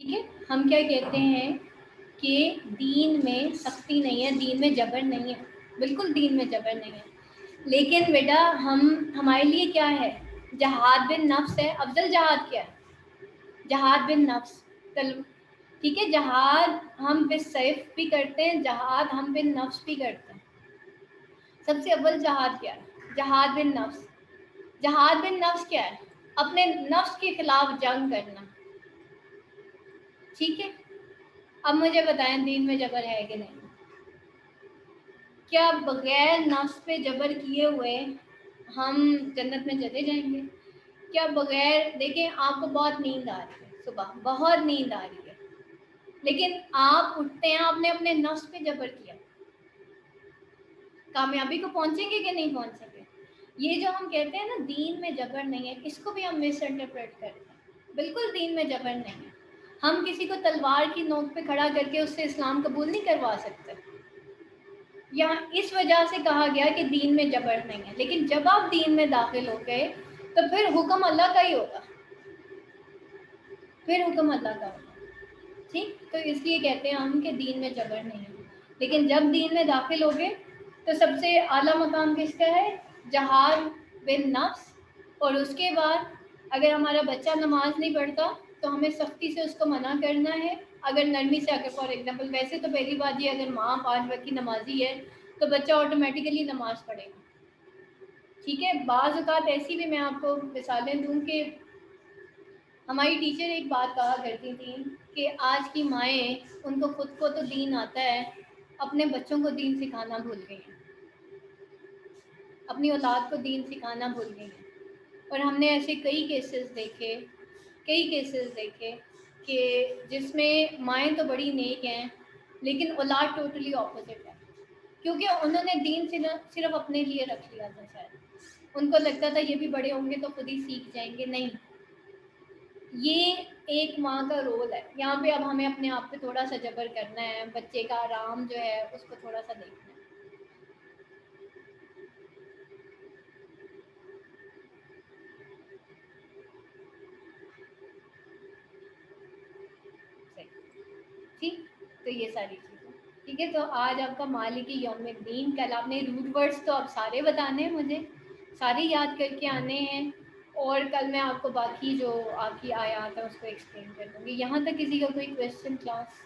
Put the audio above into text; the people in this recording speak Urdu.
ٹھیک ہے. ہم کیا کہتے ہیں کہ دین میں سختی نہیں ہے، دین میں جبر نہیں ہے، بالکل دین میں جبر نہیں ہے. لیکن بیٹا ہمارے لیے کیا ہے؟ جہاد بن نفس ہے. افضل جہاد کیا ہے؟ جہاد بن نفس. ٹھیک ہے، جہاد ہم بالسیف بھی کرتے ہیں، جہاد ہم بن نفس بھی کرتے ہیں. سب سے اول جہاد کیا ہے؟ جہاد بن نفس. جہاد بن نفس کیا ہے؟ اپنے نفس کے خلاف جنگ کرنا. ٹھیک ہے. اب مجھے بتائیں دین میں جبر ہے کہ نہیں؟ کیا بغیر نفس پہ جبر کیے ہوئے ہم جنت میں چلے جائیں گے؟ کیا بغیر، دیکھیں آپ کو بہت نیند آ رہی ہے، صبح بہت نیند آ رہی ہے، لیکن آپ اٹھتے ہیں، آپ نے اپنے نفس پہ جبر کیا، کامیابی کو پہنچیں گے کہ نہیں پہنچیں گے؟ یہ جو ہم کہتے ہیں نا دین میں جبر نہیں ہے، اس کو بھی ہم مس انٹرپریٹ کرتے ہیں. بالکل دین میں جبر نہیں ہے. ہم کسی کو تلوار کی نوک پہ کھڑا کر کے اس سے اسلام قبول نہیں کروا سکتے. یہاں اس وجہ سے کہا گیا کہ دین میں جبر نہیں ہے. لیکن جب آپ دین میں داخل ہو گئے تو پھر حکم اللہ کا ہی ہوگا، پھر حکم اللہ کا ہوگا. ٹھیک. تو اس لیے کہتے ہیں ہم کہ دین میں جبر نہیں ہے. لیکن جب دین میں داخل ہو گئے تو سب سے اعلیٰ مقام کس کا ہے؟ جہاد بن نفس. اور اس کے بعد اگر ہمارا بچہ نماز نہیں پڑھتا تو ہمیں سختی سے اس کو منع کرنا ہے. اگر نرمی سے، اگر فار ایگزامپل، ویسے تو پہلی بات یہ اگر ماں 5 وقت کی نمازی ہے تو بچہ آٹومیٹیکلی نماز پڑھے گا. ٹھیک ہے. بعض اوقات ایسی بھی میں آپ کو مثالیں دوں کہ ہماری ٹیچر ایک بات کہا کرتی تھیں کہ آج کی مائیں، ان کو خود کو تو دین آتا ہے، اپنے بچوں کو دین سکھانا بھول گئی ہیں، اپنی اولاد کو دین سکھانا بھول گئی ہیں. اور ہم نے ایسے کئی کیسز دیکھے کہ جس میں مائیں تو بڑی نیک ہیں لیکن اولاد ٹوٹلی اپوزٹ ہے، کیونکہ انہوں نے دین صرف اپنے لیے رکھ لیا تھا. شاید ان کو لگتا تھا یہ بھی بڑے ہوں گے تو خود ہی سیکھ جائیں گے. نہیں، یہ ایک ماں کا رول ہے. یہاں پہ اب ہمیں اپنے آپ پہ تھوڑا سا جبر کرنا ہے، بچے کا آرام جو ہے اس کو تھوڑا سا دیکھنا ہے. ٹھیک. تو یہ ساری چیزیں ٹھیک ہے. تو آج آپ کا مالکی یوم الدین. کل آپ نے روٹ ورڈز تو آپ سارے بتانے ہیں، مجھے سارے یاد کر کے آنے ہیں، اور کل میں آپ کو باقی جو آپ کی آیات ہے اس کو ایکسپلین کر دوں گی. یہاں تک کسی کا کوئی کویشچن کلاس؟